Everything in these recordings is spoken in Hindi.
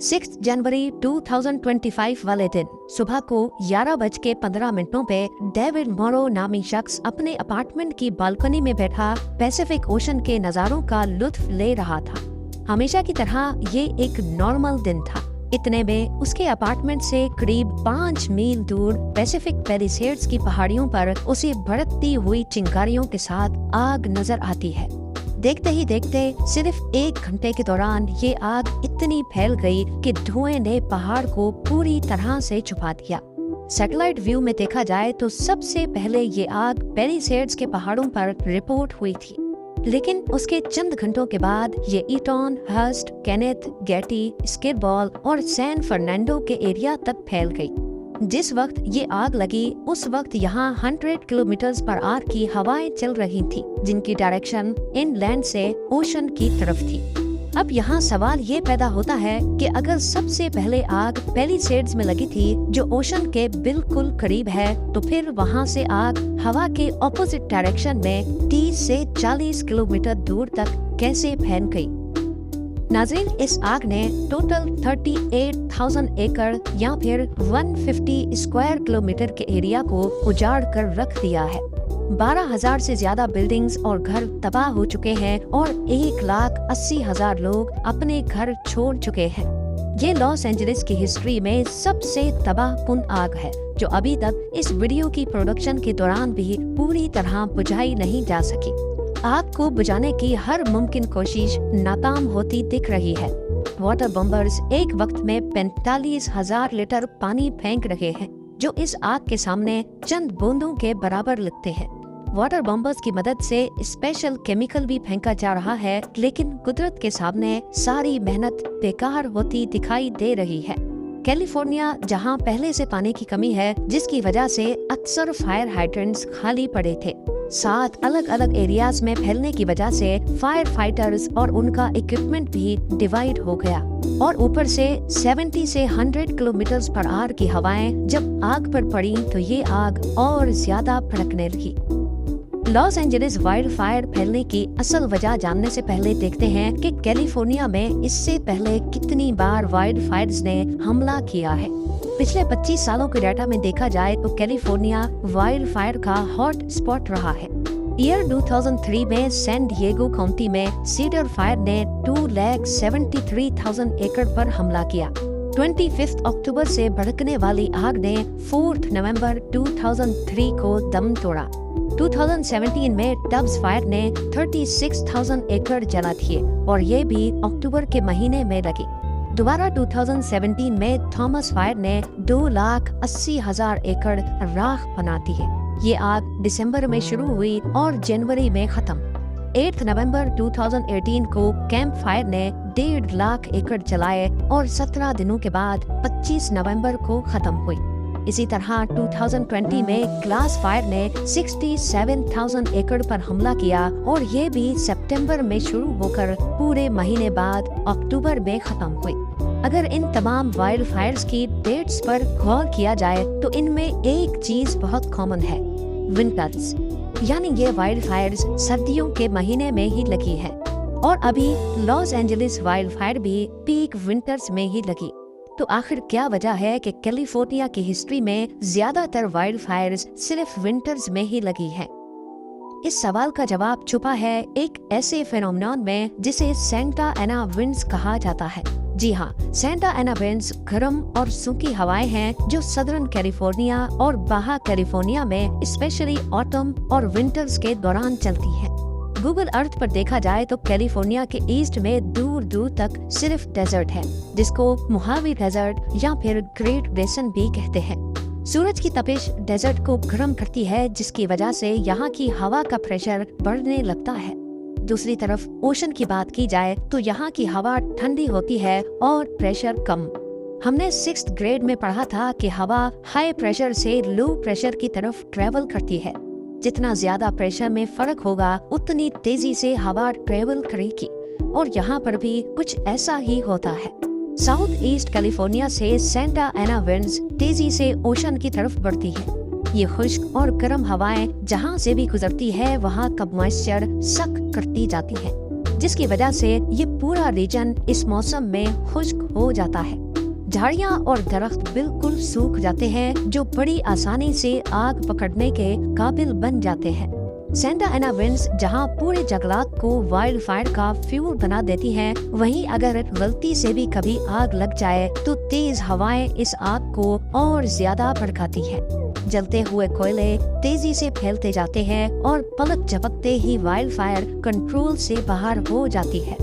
6 जनवरी 2025 वाले दिन सुबह को 11:15 पे डेविड मोरो नामी शख्स अपने अपार्टमेंट की बालकनी में बैठा पैसिफिक ओशन के नजारों का लुत्फ ले रहा था। हमेशा की तरह ये एक नॉर्मल दिन था। इतने में उसके अपार्टमेंट से करीब 5 मील दूर पैसिफिक पैलिसेड्स की पहाड़ियों पर उसे भड़कती हुई चिंगारियों के साथ आग नजर आती है। देखते ही देखते सिर्फ 1 घंटे के दौरान ये आग इतनी फैल गई कि धुएं ने पहाड़ को पूरी तरह से छुपा दिया। सैटेलाइट व्यू में देखा जाए तो सबसे पहले ये आग पैलिसेड्स के पहाड़ों पर रिपोर्ट हुई थी, लेकिन उसके चंद घंटों के बाद ये ईटॉन, हर्स्ट, केनेथ, गेटी, स्किरबॉल और सैन फर्नांडो के एरिया तक फैल गई। जिस वक्त ये आग लगी उस वक्त यहाँ 100 किलोमीटर पर आवर की हवाएं चल रही थी, जिनकी डायरेक्शन इनलैंड से ओशन की तरफ थी। अब यहाँ सवाल ये पैदा होता है कि अगर सबसे पहले आग पैलिसेड्स में लगी थी जो ओशन के बिल्कुल करीब है, तो फिर वहाँ से आग हवा के ऑपोजिट डायरेक्शन में 30 से 40 किलोमीटर दूर तक कैसे फैल गई। नाज़रीन, इस आग ने टोटल 38,000 एकड़ या फिर 150 स्क्वायर किलोमीटर के एरिया को उजाड़ कर रख दिया है। 12,000 से ज्यादा बिल्डिंग्स और घर तबाह हो चुके हैं और 1,80,000 लोग अपने घर छोड़ चुके हैं। ये लॉस एंजलिस की हिस्ट्री में सबसे तबाहकुन आग है, जो अभी तक इस वीडियो की प्रोडक्शन के दौरान भी पूरी तरह बुझाई नहीं जा सकी। आग को बुझाने की हर मुमकिन कोशिश नाकाम होती दिख रही है। वाटर बम्बर्स एक वक्त में 45,000 लीटर पानी फेंक रहे हैं, जो इस आग के सामने चंद बूंदों के बराबर लगते हैं। वाटर बम्बर्स की मदद से स्पेशल केमिकल भी फेंका जा रहा है, लेकिन कुदरत के सामने सारी मेहनत बेकार होती दिखाई दे रही है। कैलिफोर्निया, जहां पहले से पानी की कमी है, जिसकी वजह से अक्सर फायर हाइड्रेंट्स खाली पड़े थे, 7 अलग अलग एरियाज में फैलने की वजह से फायर फाइटर्स और उनका इक्विपमेंट भी डिवाइड हो गया। और ऊपर से 70 से 100 किलोमीटर पर आवर की हवाएं जब आग पर पड़ी तो ये आग और ज्यादा भड़कने लगी। लॉस एंजलिस वाइल्ड फायर फैलने की असल वजह जानने से पहले देखते हैं कि कैलिफोर्निया में इससे पहले कितनी बार वाइल्ड फायर्स ने हमला किया है। पिछले 25 सालों के डाटा में देखा जाए तो कैलिफोर्निया वाइल्ड फायर का हॉट स्पॉट रहा है। ईयर 2003 में सैन डिएगो काउंटी में सीडर फायर ने 2,73,000 एकड़ पर हमला किया। 25 अक्टूबर से भड़कने वाली आग ने 4 नवंबर 2003 को दम तोड़ा। 2017 में टब्स फायर ने 36,000 एकड़ जला दिए और ये भी अक्टूबर के महीने में लगी। दोबारा 2017 में थॉमस फायर ने 2,80,000 एकड़ राख बना दी है। ये आग दिसंबर में शुरू हुई और जनवरी में खत्म। 8 नवंबर 2018 को कैंप फायर ने 1.5 लाख एकड़ जलाए और 17 दिनों के बाद 25 नवंबर को खत्म हुई। इसी तरह 2020 में ग्लास फायर ने 67,000 एकड़ पर हमला किया और ये भी सितंबर में शुरू होकर पूरे महीने बाद अक्टूबर में खत्म हुई। अगर इन तमाम वाइल्ड फायर्स की डेट्स पर गौर किया जाए तो इनमें एक चीज बहुत कॉमन है, विंटर्स। यानी ये वाइल्ड फायर्स सर्दियों के महीने में ही लगी है और अभी लॉस एंजलिस वाइल्ड फायर भी पीक विंटर्स में ही लगी। तो आखिर क्या वजह है कि कैलिफोर्निया की हिस्ट्री में ज्यादातर वाइल्ड फायर्स सिर्फ विंटर्स में ही लगी है? इस सवाल का जवाब छुपा है एक ऐसे फिनोमेनन में जिसे सेंटा एना विंड्स कहा जाता है। जी हाँ, सेंटा एना विंड्स गर्म और सूखी हवाएं हैं जो सदर्न कैलिफोर्निया और बाहा कैलिफोर्निया में स्पेशली ऑटम और विंटर्स के दौरान चलती है। गूगल अर्थ पर देखा जाए तो कैलिफोर्निया के ईस्ट में दूर दूर तक सिर्फ डेजर्ट है, जिसको मोहावे डेजर्ट या फिर ग्रेट बेसन भी कहते हैं। सूरज की तपिश डेजर्ट को गर्म करती है, जिसकी वजह से यहाँ की हवा का प्रेशर बढ़ने लगता है। दूसरी तरफ ओशन की बात की जाए तो यहाँ की हवा ठंडी होती है और प्रेशर कम। हमने 6th ग्रेड में पढ़ा था कि हवा हाई प्रेशर से लो प्रेशर की तरफ ट्रेवल करती है। जितना ज्यादा प्रेशर में फर्क होगा उतनी तेजी से हवा ट्रेवल करेगी और यहाँ पर भी कुछ ऐसा ही होता है। साउथ ईस्ट कैलिफोर्निया से सेंटा एना विंड्स तेजी से ओशन की तरफ बढ़ती है। ये खुश्क और गर्म हवाएं जहाँ से भी गुजरती है वहाँ का मॉइस्चर सक करती जाती है। जिसकी वजह से ये पूरा रीजन इस मौसम में खुश्क हो जाता है। झाड़ियाँ और दरख्त बिल्कुल सूख जाते हैं, जो बड़ी आसानी से आग पकड़ने के काबिल बन जाते हैं। सेंटा एना विंड्स जहाँ पूरे जंगलात को वाइल्ड फायर का फ्यूल बना देती हैं, वहीं अगर गलती से भी कभी आग लग जाए तो तेज हवाएं इस आग को और ज्यादा भड़काती है। जलते हुए कोयले तेजी से फैलते जाते हैं और पलक झपकते ही वाइल्ड फायर कंट्रोल से बाहर हो जाती है।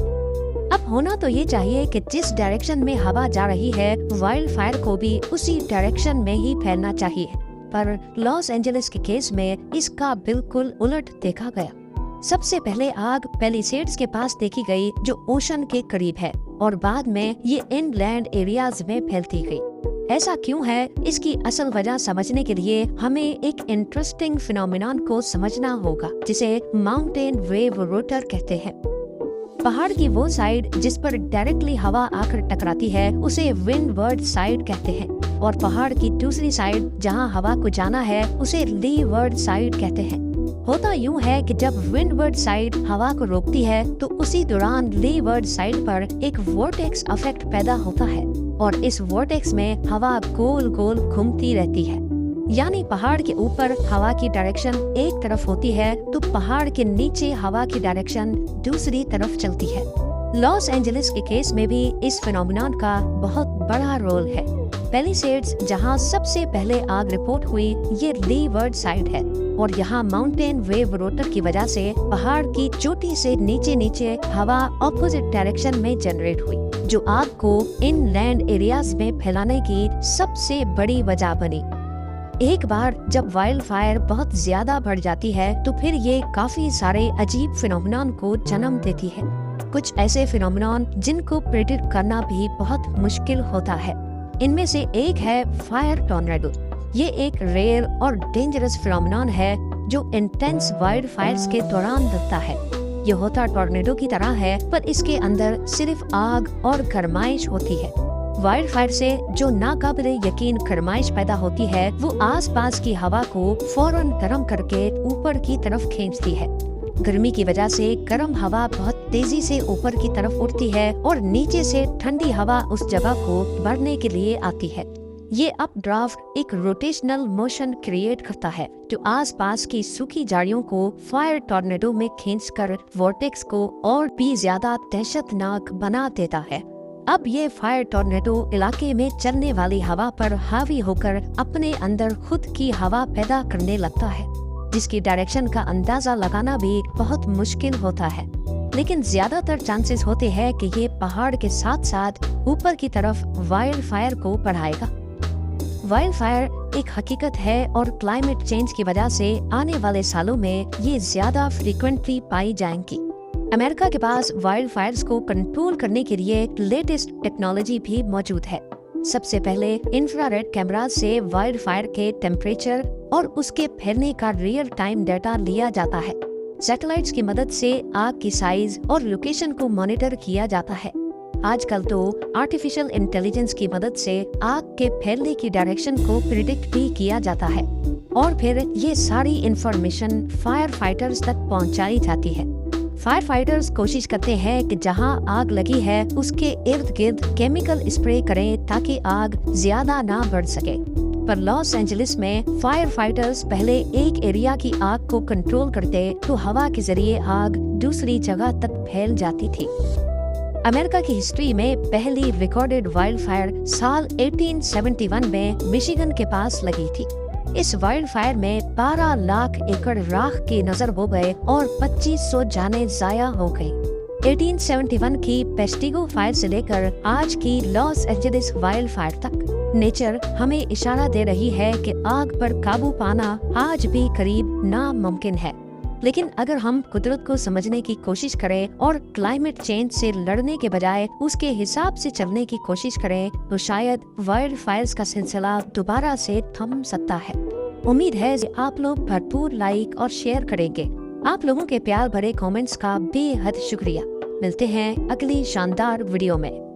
अब होना तो ये चाहिए कि जिस डायरेक्शन में हवा जा रही है, वाइल्ड फायर को भी उसी डायरेक्शन में ही फैलना चाहिए, पर लॉस एंजलिस के केस में इसका बिल्कुल उलट देखा गया। सबसे पहले आग पैलिसेड्स के पास देखी गई, जो ओशन के करीब है, और बाद में ये इनलैंड एरियाज में फैलती गई। ऐसा क्यों है, इसकी असल वजह समझने के लिए हमें एक इंटरेस्टिंग फिनोमिनन को समझना होगा, जिसे माउंटेन वेव रोटर कहते हैं। पहाड़ की वो साइड जिस पर डायरेक्टली हवा आकर टकराती है, उसे विंडवर्ड साइड कहते हैं, और पहाड़ की दूसरी साइड जहां हवा को जाना है, उसे लीवर्ड साइड कहते हैं। होता यूं है कि जब विंडवर्ड साइड हवा को रोकती है, तो उसी दौरान लीवर्ड साइड पर एक वोर्टेक्स इफेक्ट पैदा होता है, और इस वोर्टेक्स में हवा गोल गोल घूमती रहती है। यानी पहाड़ के ऊपर हवा की डायरेक्शन एक तरफ होती है, तो पहाड़ के नीचे हवा की डायरेक्शन दूसरी तरफ चलती है। लॉस एंजलिस के केस में भी इस फिनोमिनन का बहुत बड़ा रोल है। पैलिसेड्स जहां सबसे पहले आग रिपोर्ट हुई, ये लीवर्ड साइड है, और यहाँ माउंटेन वेव रोटर की वजह से पहाड़ की चोटी से नीचे नीचे हवा ऑपोजिट डायरेक्शन में जनरेट हुई, जो आग को इनलैंड एरियाज में फैलाने की सबसे बड़ी वजह बनी। एक बार जब वाइल्ड फायर बहुत ज्यादा बढ़ जाती है, तो फिर ये काफी सारे अजीब फिनोमिनन को जन्म देती है। कुछ ऐसे फिनोमिनन जिनको प्रेडिक्ट करना भी बहुत मुश्किल होता है। इनमें से एक है फायर टॉर्नेडो। ये एक रेयर और डेंजरस फिनोमिनन है, जो इंटेंस वाइल्ड फायर्स के दौरान लगता है। ये होता टॉर्नेडो की तरह है, पर इसके अंदर सिर्फ आग और गरमाइश होती है। वाइल्ड फायर से जो नाकाबिले यकीन गरमाइश पैदा होती है, वो आसपास की हवा को फौरन गर्म करके ऊपर की तरफ खींचती है। गर्मी की वजह से गर्म हवा बहुत तेजी से ऊपर की तरफ उड़ती है, और नीचे से ठंडी हवा उस जगह को भरने के लिए आती है। ये अप ड्राफ्ट एक रोटेशनल मोशन क्रिएट करता है, जो आसपास की सूखी झाड़ियों को फायर टॉर्नेडो में खींचकर वोर्टेक्स को और भी ज्यादा दहशतनाक बना देता है। अब ये फायर टॉर्नेडो इलाके में चलने वाली हवा पर हावी होकर अपने अंदर खुद की हवा पैदा करने लगता है, जिसकी डायरेक्शन का अंदाजा लगाना भी बहुत मुश्किल होता है। लेकिन ज्यादातर चांसेस होते हैं कि ये पहाड़ के साथ साथ ऊपर की तरफ वाइल्ड फायर को बढ़ाएगा। वाइल्ड फायर एक हकीकत है, और क्लाइमेट चेंज की वजह से आने वाले सालों में ये ज्यादा फ्रीक्वेंटली पाई जाएंगी। अमेरिका के पास वाइल्ड फायर्स को कंट्रोल करने के लिए लेटेस्ट टेक्नोलॉजी भी मौजूद है। सबसे पहले इंफ्रारेड कैमरा से वाइल्ड फायर के टेम्परेचर और उसके फैलने का रियल टाइम डाटा लिया जाता है। सैटेलाइट्स की मदद से आग की साइज और लोकेशन को मॉनिटर किया जाता है। आजकल तो आर्टिफिशियल इंटेलिजेंस की मदद से आग के फैलने की डायरेक्शन को प्रिडिक्ट भी किया जाता है, और फिर ये सारी इंफॉर्मेशन फायर फाइटर्स तक पहुंचाई जाती है। फायर फाइटर्स कोशिश करते हैं कि जहां आग लगी है उसके इर्द गिर्द केमिकल स्प्रे करें, ताकि आग ज्यादा ना बढ़ सके। पर लॉस एंजलिस में फायर फाइटर्स पहले एक एरिया की आग को कंट्रोल करते, तो हवा के जरिए आग दूसरी जगह तक फैल जाती थी। अमेरिका की हिस्ट्री में पहली रिकॉर्डेड वाइल्ड फायर साल 1871 में मिशिगन के पास लगी थी। इस वाइल्ड फायर में 12 लाख एकड़ राख के नजर हो गए और 2500 जाने जाया हो गई। 1871 की पेस्टिगो फायर से लेकर आज की लॉस एंजलिस वाइल्ड फायर तक नेचर हमें इशारा दे रही है कि आग पर काबू पाना आज भी करीब नामुमकिन है। लेकिन अगर हम कुदरत को समझने की कोशिश करें और क्लाइमेट चेंज से लड़ने के बजाय उसके हिसाब से चलने की कोशिश करें, तो शायद वाइल्ड फायर्स का सिलसिला दोबारा से थम सकता है। उम्मीद है कि आप लोग भरपूर लाइक और शेयर करेंगे। आप लोगों के प्यार भरे कमेंट्स का बेहद शुक्रिया। मिलते हैं अगली शानदार वीडियो में।